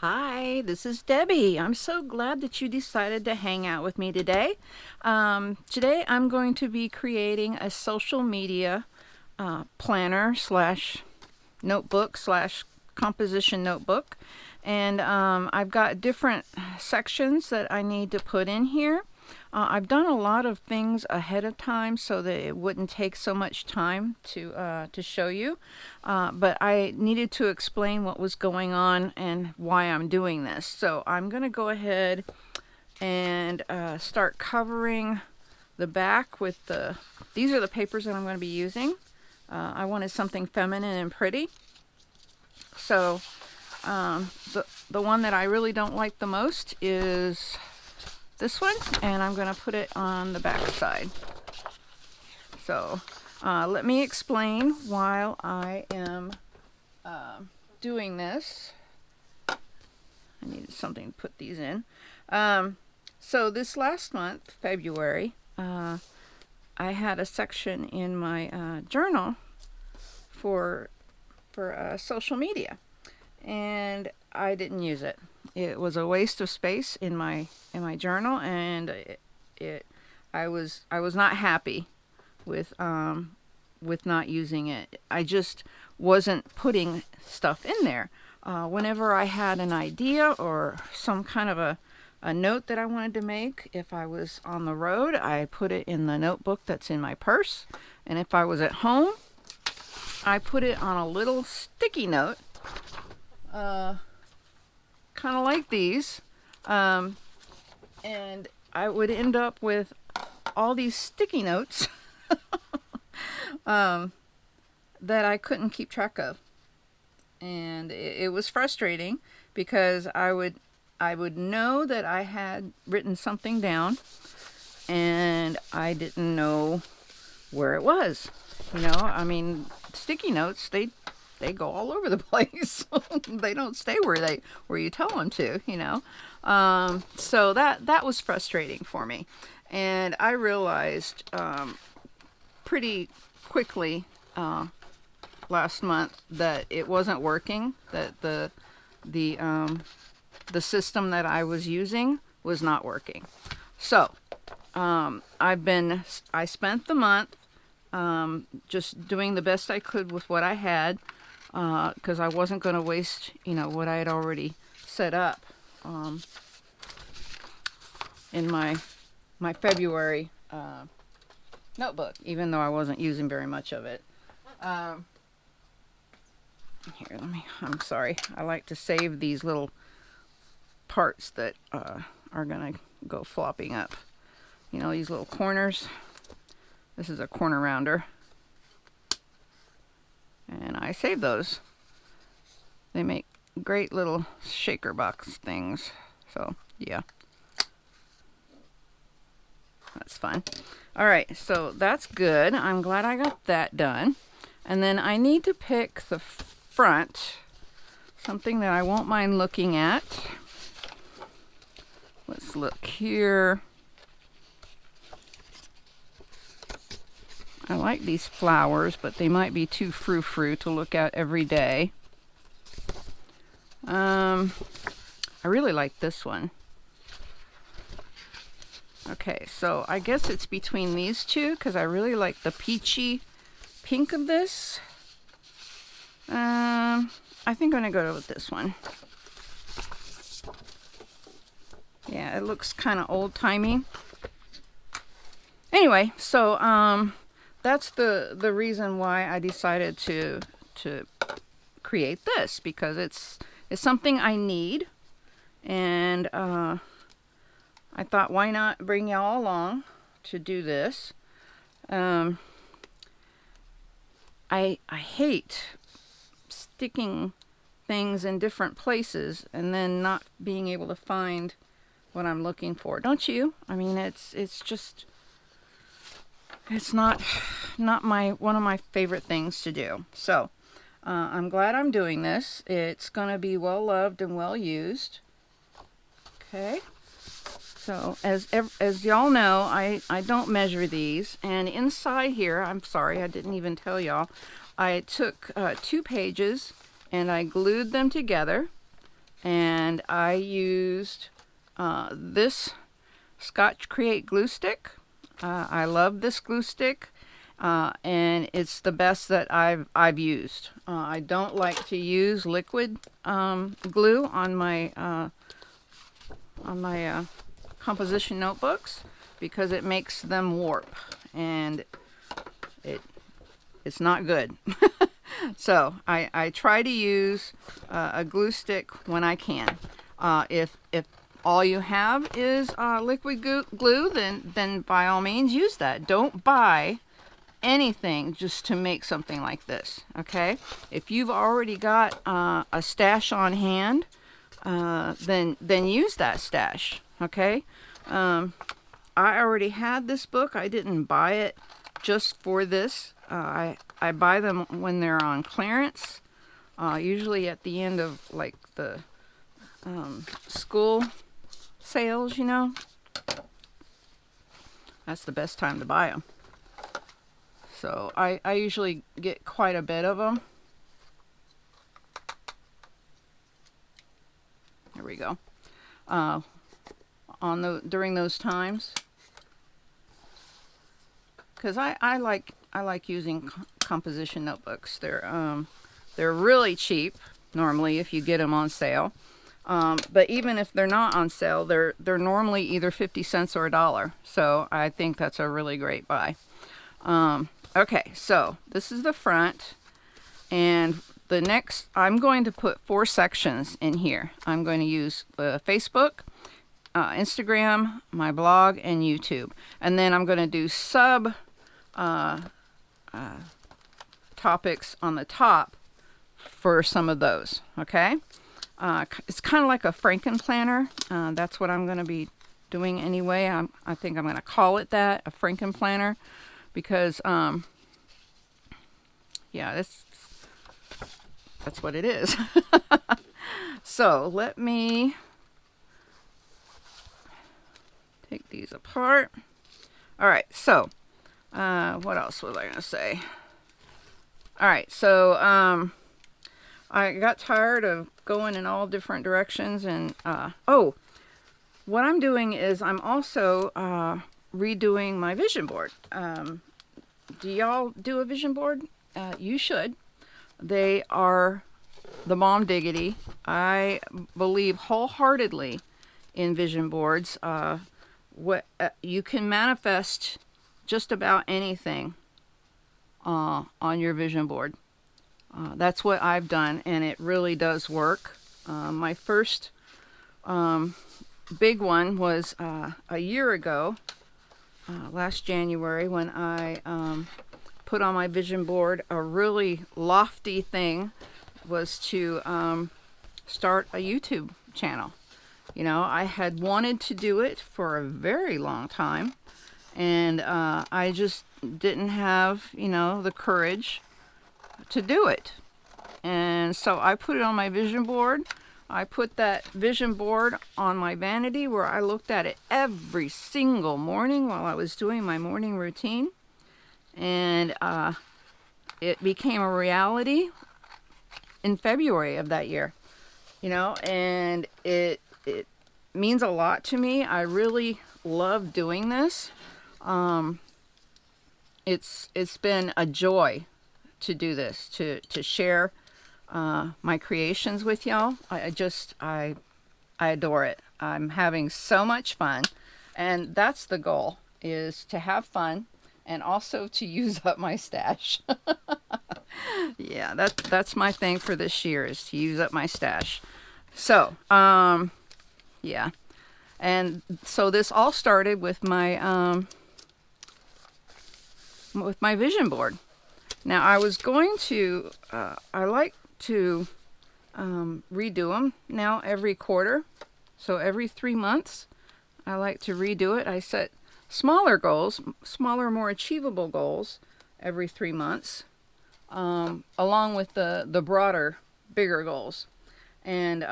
Hi, this is Debbie. I'm so glad that you decided to hang out with me today. Today I'm going to be creating a social media planner slash notebook slash composition notebook. And I've got different sections that I need to put in here. I've done a lot of things ahead of time so that it wouldn't take so much time to show you. But I needed to explain what was going on and why I'm doing this. So I'm going to go ahead and start covering the back with these are the papers that I'm going to be using. I wanted something feminine and pretty. So the one that I really don't like the most is this one, and I'm going to put it on the back side. So let me explain while I am doing this. I needed something to put these in. So this last month, February, I had a section in my journal for social media, and I didn't use it. It was a waste of space in my journal, and I was not happy with not using it. I just wasn't putting stuff in there. Whenever I had an idea or some kind of a note that I wanted to make, if I was on the road, I put it in the notebook that's in my purse, and if I was at home, I put it on a little sticky note. Kind of like these, and I would end up with all these sticky notes that I couldn't keep track of, and it was frustrating because I would know that I had written something down and I didn't know where it was. I mean, sticky notes, they go all over the place. They don't stay where you tell them to, So that was frustrating for me. And I realized pretty quickly last month that it wasn't working, that the system that I was using was not working. So I spent the month just doing the best I could with what I had, because I wasn't going to waste, what I had already set up in my February notebook, even though I wasn't using very much of it. Here, I'm sorry. I like to save these little parts that are going to go flopping up. These little corners. This is a corner rounder. And I save those. They make great little shaker box things. So, yeah. That's fun. All right, so that's good. I'm glad I got that done. And then I need to pick the front, something that I won't mind looking at. Let's look here. I like these flowers, but they might be too frou-frou to look at every day. I really like this one. Okay, so I guess it's between these two, because I really like the peachy pink of this. I think I'm going to go with this one. Yeah, it looks kind of old-timey. Anyway, so that's the reason why I decided to create this, because it's something I need, and I thought, why not bring y'all along to do this? I hate sticking things in different places and then not being able to find what I'm looking for. Don't you? I mean, it's not one of my favorite things to do. So I'm glad I'm doing this. It's going to be well loved and well used. Okay. So as y'all know, I don't measure these, and inside here, I'm sorry, I didn't even tell y'all, I took 2 pages and I glued them together and I used this Scotch Create glue stick. I love this glue stick, and it's the best that I've used. I don't like to use liquid glue on my composition notebooks because it makes them warp, and it's not good. So I try to use a glue stick when I can. If all you have is liquid glue, then by all means use that. Don't buy anything just to make something like this, okay? If you've already got a stash on hand, then use that stash, okay? I already had this book. I didn't buy it just for this. I buy them when they're on clearance, usually at the end of like the school sales, you know. That's the best time to buy them. So I usually get quite a bit of them. There we go. During those times, because I like using composition notebooks. They're really cheap normally if you get them on sale. But even if they're not on sale, they're normally either 50 cents or $1. So I think that's a really great buy. Okay, so this is the front, and the next, I'm going to put 4 sections in here. I'm going to use Facebook, Instagram, my blog, and YouTube. And then I'm going to do sub topics on the top for some of those, okay? It's kind of like a FrankenPlanner. That's what I'm going to be doing anyway. I think I'm going to call it that, a FrankenPlanner, because, yeah, that's what it is. So let me take these apart. All right, so what else was I going to say? All right, so I got tired of going in all different directions, and oh, what I'm doing is I'm also redoing my vision board. Do y'all do a vision board? You should. They are the bomb diggity. I believe wholeheartedly in vision boards. You can manifest just about anything on your vision board. That's what I've done, and it really does work. My first big one was a year ago, last January, when I put on my vision board a really lofty thing, was to start a YouTube channel. You know, I had wanted to do it for a very long time, and I just didn't have, you know, the courage to do it. And so I put it on my vision board. I put that vision board on my vanity, where I looked at it every single morning while I was doing my morning routine. And it became a reality in February of that year, you know, and it means a lot to me. I really love doing this. It's been a joy to do this, to share my creations with y'all. I adore it. I'm having so much fun, and that's the goal, is to have fun and also to use up my stash. Yeah, that's my thing for this year, is to use up my stash. So, yeah. And so this all started with my vision board. Now, I was going to, I like to redo them now every quarter. So every 3 months, I like to redo it. I set smaller goals, smaller, more achievable goals every 3 months, along with the broader, bigger goals. And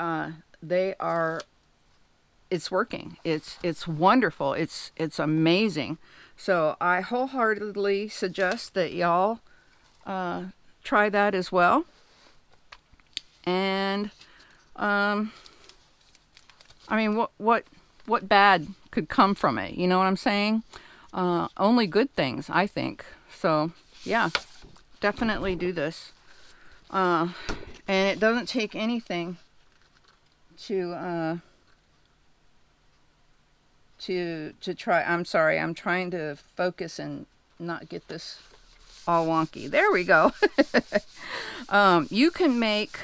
it's working. It's wonderful. It's amazing. So I wholeheartedly suggest that y'all try that as well. And I mean, what bad could come from it? You know what I'm saying? Only good things, I think. So, yeah, definitely do this. And it doesn't take anything to try. I'm sorry, I'm trying to focus and not get this all wonky. There we go. You can make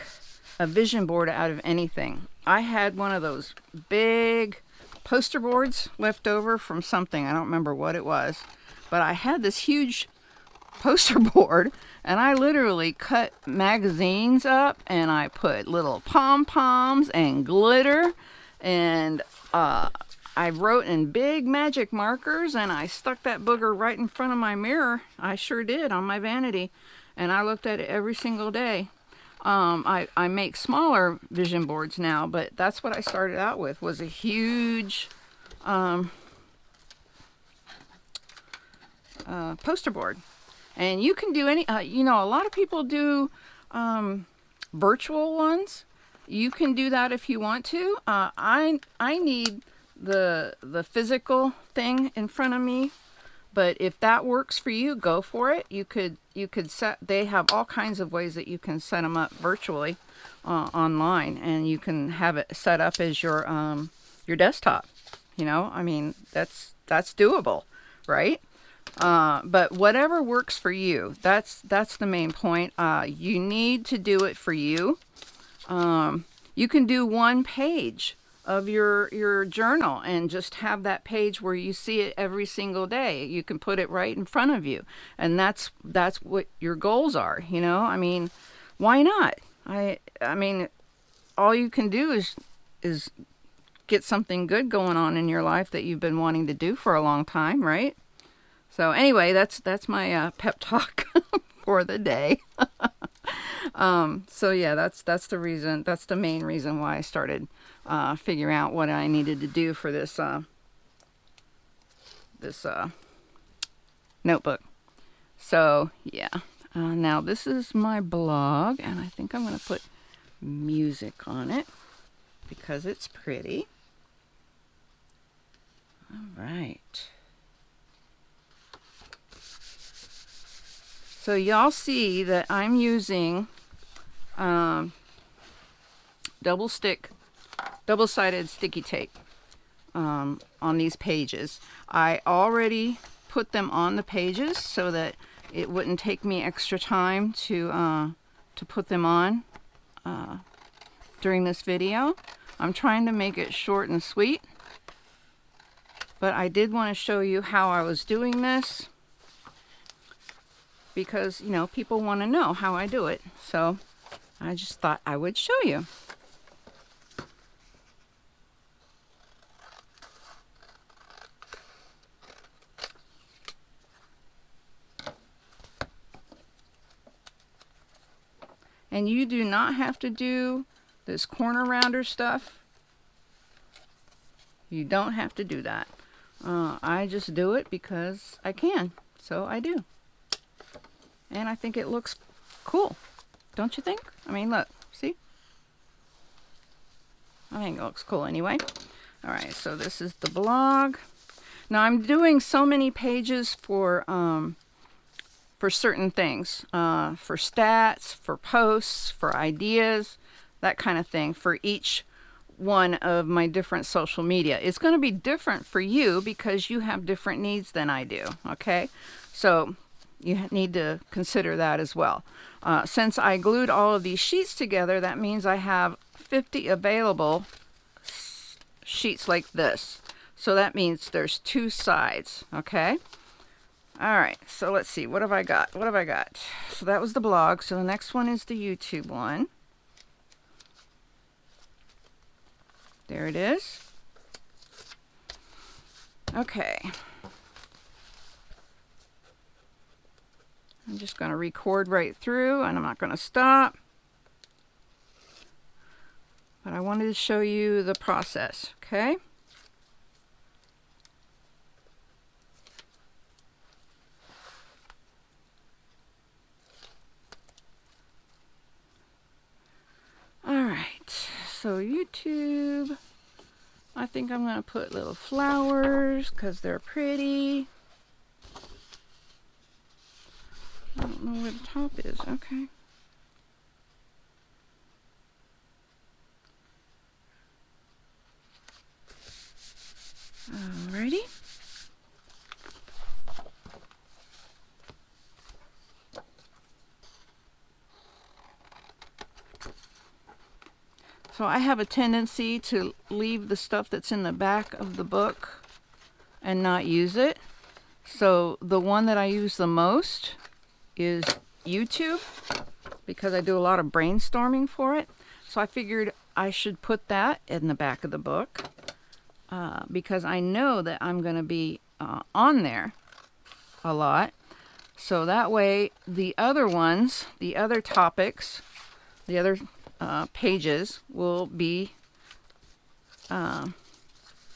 a vision board out of anything. I had one of those big poster boards left over from something. I don't remember what it was, but I had this huge poster board, and I literally cut magazines up, and I put little pom-poms and glitter, and I wrote in big magic markers, and I stuck that booger right in front of my mirror. I sure did, on my vanity, and I looked at it every single day. I make smaller vision boards now, but that's what I started out with, was a huge poster board. And you can do any, you know, a lot of people do virtual ones. You can do that if you want to. I need the physical thing in front of me, but if that works for you, go for it. You could set, they have all kinds of ways that you can set them up virtually online, and you can have it set up as your desktop. You know, I mean, that's doable, right? But whatever works for you, that's the main point. You need to do it for you. You can do one page of your journal and just have that page where you see it every single day. You can put it right in front of you, and that's what your goals are. You know, I mean, why not? I mean, all you can do is get something good going on in your life that you've been wanting to do for a long time, right? So anyway, that's my pep talk for the day. So yeah, that's the reason. That's the main reason why I started figuring out what I needed to do for this notebook. So yeah, now this is my blog, and I think I'm going to put music on it because it's pretty. All right. So y'all see that I'm using double-sided sticky tape on these pages. I already put them on the pages so that it wouldn't take me extra time to put them on during this video. I'm trying to make it short and sweet, but I did want to show you how I was doing this, because, you know, people want to know how I do it. So I just thought I would show you. And you do not have to do this corner rounder stuff. You don't have to do that. I just do it because I can. So I do. And I think it looks cool. Don't you think? I mean, look. See? I think it looks cool anyway. All right, so this is the blog. Now I'm doing so many pages for certain things. For stats, for posts, for ideas, that kind of thing, for each one of my different social media. It's going to be different for you because you have different needs than I do, okay? So you need to consider that as well. Since I glued all of these sheets together, that means I have 50 available sheets like this. So that means there's 2 sides, okay? All right, so let's see. What have I got? What have I got? So that was the blog. So the next one is the YouTube one. There it is. Okay. I'm just going to record right through, and I'm not going to stop. But I wanted to show you the process, okay? All right, so YouTube, I think I'm going to put little flowers because they're pretty. I don't know where the top is. Okay. Alrighty. So I have a tendency to leave the stuff that's in the back of the book and not use it. So the one that I use the most is YouTube because I do a lot of brainstorming for it. So I figured I should put that in the back of the book because I know that I'm going to be on there a lot. So that way the other ones, the other topics, the other pages will be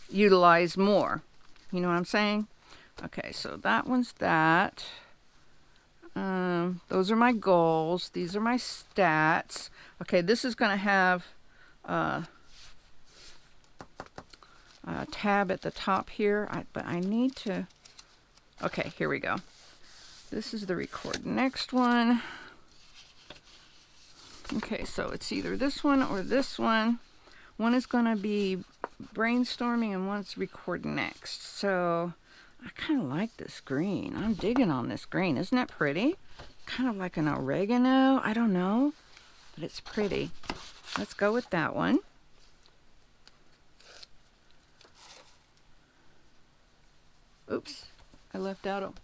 utilized more. You know what I'm saying? Okay, so that one's that. Those are my goals. These are my stats. Okay, this is going to have a tab at the top here, but I need to... Okay, here we go. This is the record next one. Okay, so it's either this one or this one. One is going to be brainstorming and one's record next. So I kind of like this green. I'm digging on this green. Isn't that pretty? Kind of like an oregano. I don't know, but it's pretty. Let's go with that one. Oops, I left out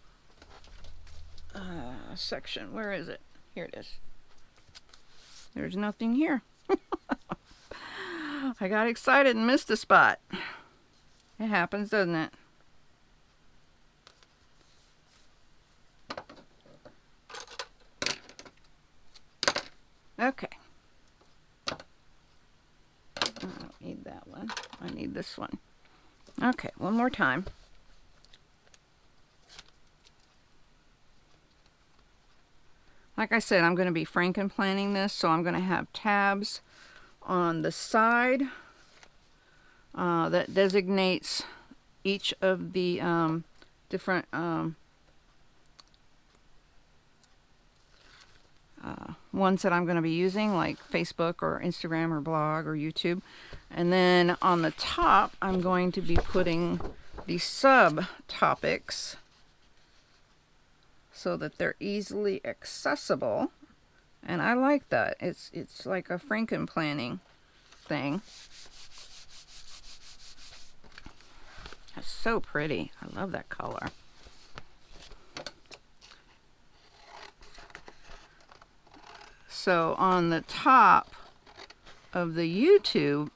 a section. Where is it? Here it is. There's nothing here. I got excited and missed a spot. It happens, doesn't it? Okay. I don't need that one. I need this one. Okay, one more time. Like I said, I'm going to be FrankenPlanning this, so I'm going to have tabs on the side that designates each of the different ones that I'm going to be using, like Facebook or Instagram or blog or YouTube. And then on the top, I'm going to be putting the subtopics so that they're easily accessible. And I like that. It's like a FrankenPlanning thing. That's so pretty. I love that color. So on the top of the YouTube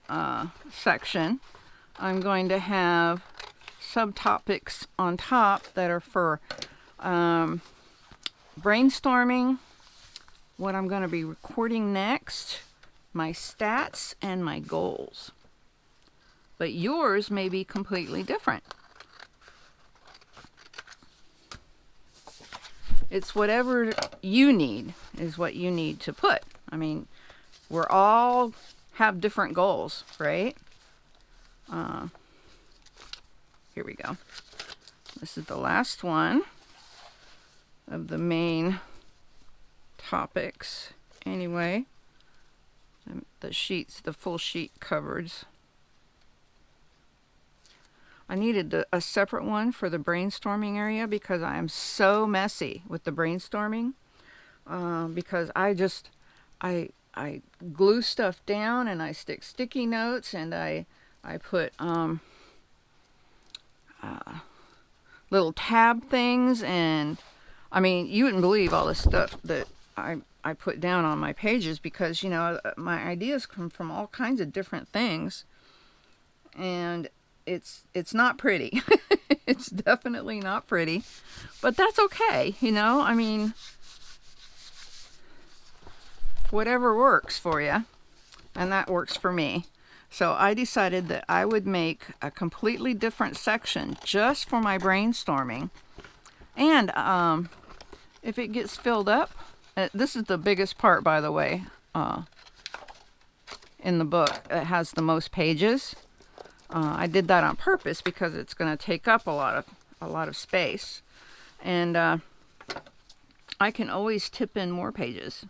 section, I'm going to have subtopics on top that are for brainstorming, what I'm going to be recording next, my stats, and my goals. But yours may be completely different. It's whatever you need is what you need to put. I mean, we're all have different goals, right? Here we go. This is the last one of the main topics. Anyway, the sheets, the full sheet covers. I needed a separate one for the brainstorming area because I am so messy with the brainstorming. Because I glue stuff down and I stick sticky notes and I put little tab things, and I mean, you wouldn't believe all the stuff that I put down on my pages because, you know, my ideas come from all kinds of different things, and it's not pretty. It's definitely not pretty, but that's okay, you know. I mean, whatever works for you, and that works for me. So I decided that I would make a completely different section just for my brainstorming. And if it gets filled up, this is the biggest part, by the way, in the book. It has the most pages. I did that on purpose because it's going to take up a lot of space, and I can always tip in more pages.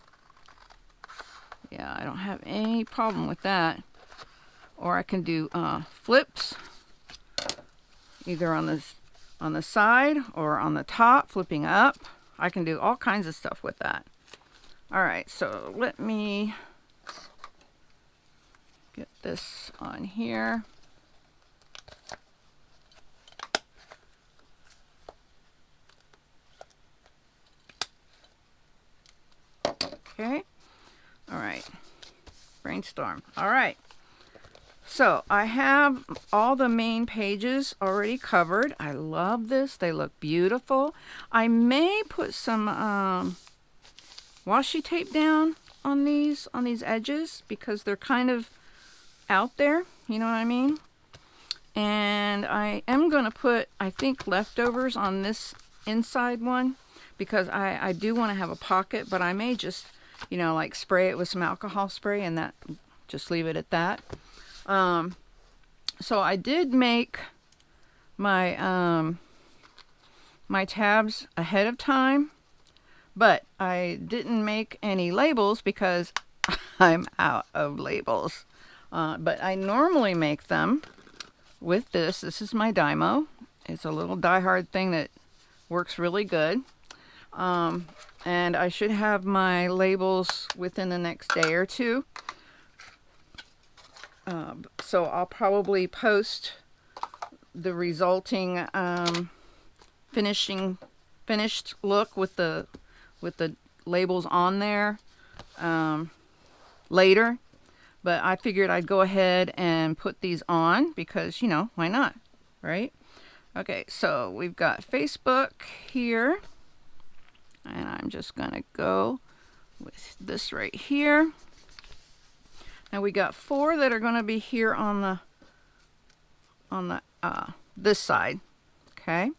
Yeah, I don't have any problem with that. Or I can do flips, either on the side or on the top, flipping up. I can do all kinds of stuff with that. All right, so let me get this on here. Okay. All right. Brainstorm. All right. So I have all the main pages already covered. I love this. They look beautiful. I may put some washi tape down on these edges because they're kind of out there. You know what I mean? And I am going to put, I think, leftovers on this inside one because I do want to have a pocket, but I may just, you know, like spray it with some alcohol spray and that, just leave it at that. So I did make my my tabs ahead of time, but I didn't make any labels because I'm out of labels. But I normally make them with this. This is my Dymo. It's a little die-hard thing that works really good. And I should have my labels within the next day or two. So I'll probably post the resulting finished look with the labels on there later. But I figured I'd go ahead and put these on because, you know, why not, right? Okay, so we've got Facebook here. And I'm just going to go with this right here. Now we got 4 that are going to be here on the this side. Okay.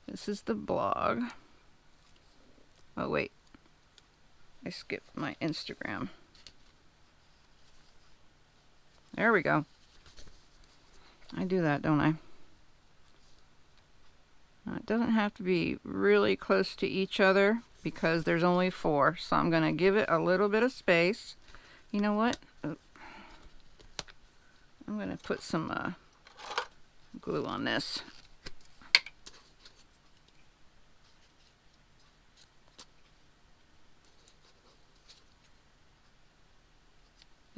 This is the blog. Oh wait, I skipped my Instagram. There we go. I do that, don't I? It doesn't have to be really close to each other because there's only 4, so I'm going to give it a little bit of space. You know what? I'm going to put some glue on this.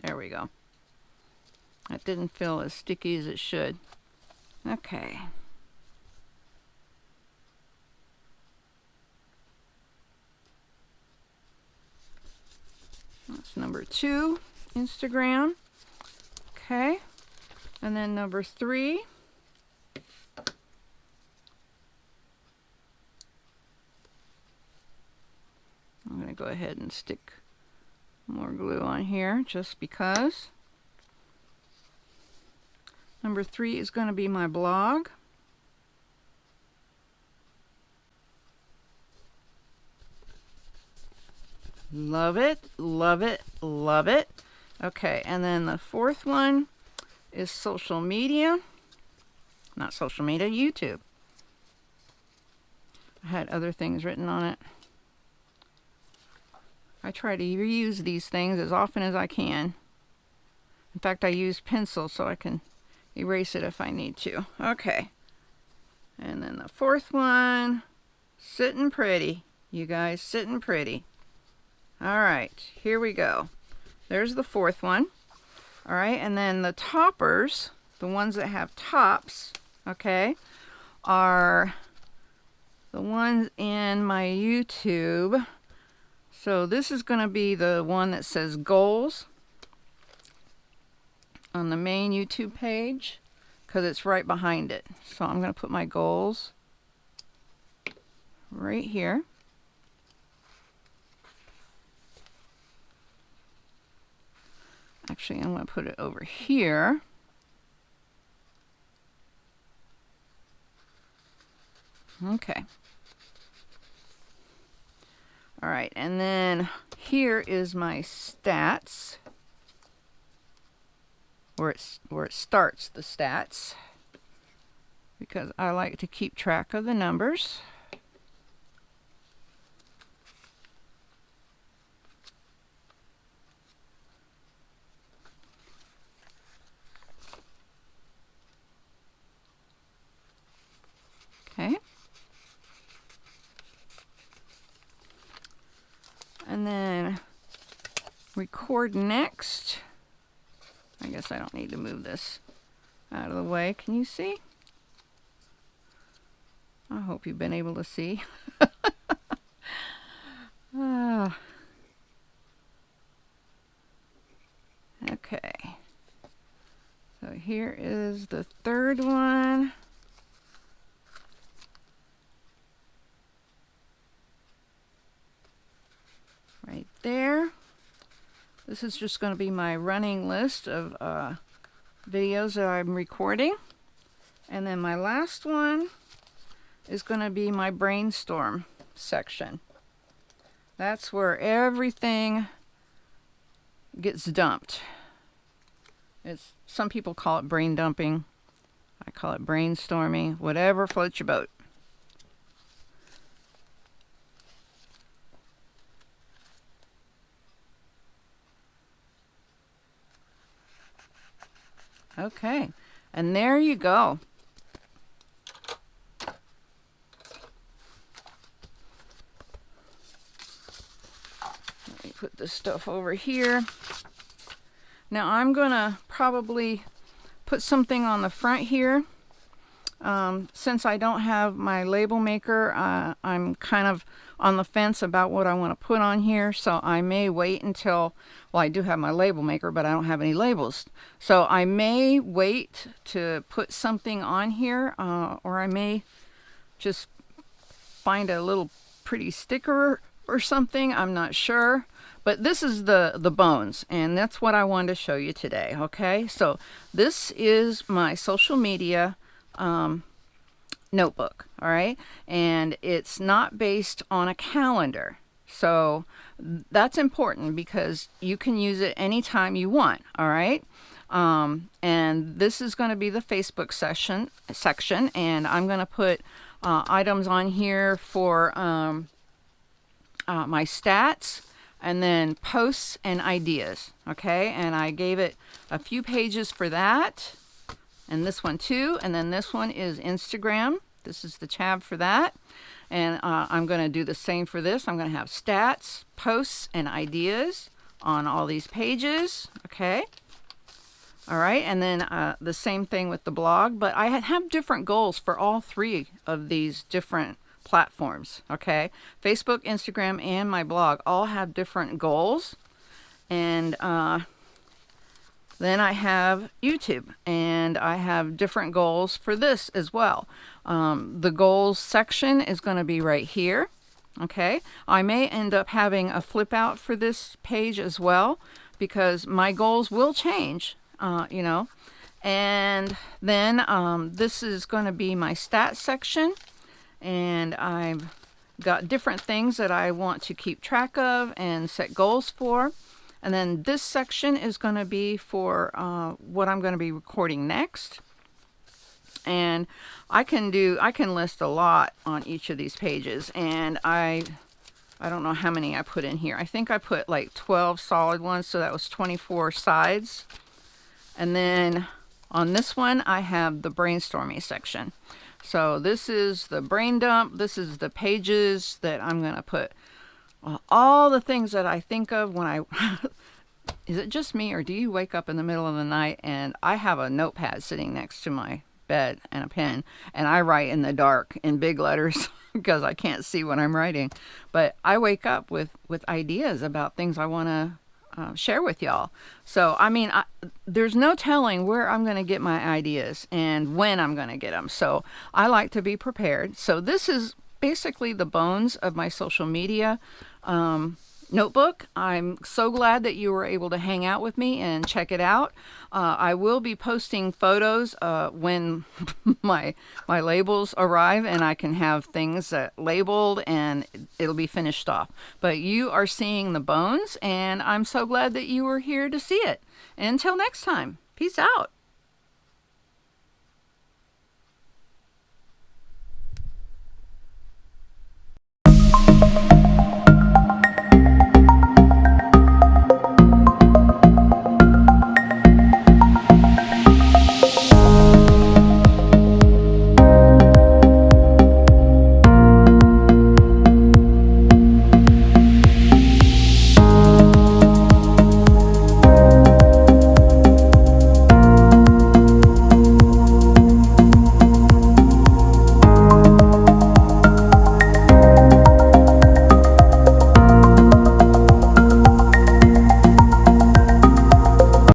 There we go. That didn't feel as sticky as it should. Okay. That's number 2, Instagram. Okay. And then number 3. I'm going to go ahead and stick more glue on here just because. Number 3 is going to be my blog. Love it, love it, love it. Okay, and then the 4th one is social media. Not social media, YouTube. I had other things written on it. I try to reuse these things as often as I can. In fact, I use pencil so I can erase it if I need to. Okay. And then the 4th one, sitting pretty. You guys, sitting pretty. All right, here we go. There's the 4th one. All right, and then the toppers, the ones that have tops, okay, are the ones in my YouTube. So this is going to be the one that says goals on the main YouTube page because it's right behind it. So I'm going to put my goals right here. Actually, I'm going to put it over here. Okay. All right, and then here is my stats. where it starts the stats, because I like to keep track of the numbers. Okay. And then record next. I guess I don't need to move this out of the way. Can you see? I hope you've been able to see. Okay. So here is the third one. Right there. This is just going to be my running list of videos that I'm recording. And then my last one is going to be my brainstorm section. That's where everything gets dumped. Some people call it brain dumping. I call it brainstorming. Whatever floats your boat. Okay, and there you go. Let me put this stuff over here. Now I'm gonna probably put something on the front here. Since I don't have my label maker, I'm kind of on the fence about what I want to put on here, so I may wait until, well, I do have my label maker, but I don't have any labels. So I may wait to put something on here, or I may just find a little pretty sticker or something. I'm not sure. But this is the bones, and that's what I wanted to show you today, okay? So this is my social media notebook, all right? And it's not based on a calendar. So that's important because you can use it anytime you want, all right? And this is going to be the Facebook section, and I'm going to put items on here for my stats, and then posts and ideas, okay? And I gave it a few pages for that, and this one too, and then this one is Instagram. This is the tab for that, and I'm going to do the same for this. I'm going to have stats, posts, and ideas on all these pages, okay? All right, and then the same thing with the blog, but I have different goals for all three of these different platforms, okay? Facebook, Instagram, and my blog all have different goals. And then I have YouTube, and I have different goals for this as well. The goals section is going to be right here, okay? I may end up having a flip out for this page as well, because my goals will change, you know. And then this is going to be my stats section. And I've got different things that I want to keep track of and set goals for. And then this section is going to be for what I'm going to be recording next. And I can list a lot on each of these pages. And I don't know how many I put in here. I think I put like 12 solid ones, so that was 24 sides. And then on this one, I have the brainstorming section. So this is the brain dump. This is the pages that I'm going to put all the things that I think of when I... Is it just me, or do you wake up in the middle of the night and I have a notepad sitting next to my bed and a pen, and I write in the dark in big letters because I can't see what I'm writing. But I wake up with ideas about things I want to share with y'all. So I mean, there's no telling where I'm going to get my ideas and when I'm going to get them. So I like to be prepared. So this is basically the bones of my social media notebook. I'm so glad that you were able to hang out with me and check it out. I will be posting photos when my labels arrive, and I can have things labeled and it'll be finished off. But you are seeing the bones, and I'm so glad that you were here to see it. Until next time. Peace out.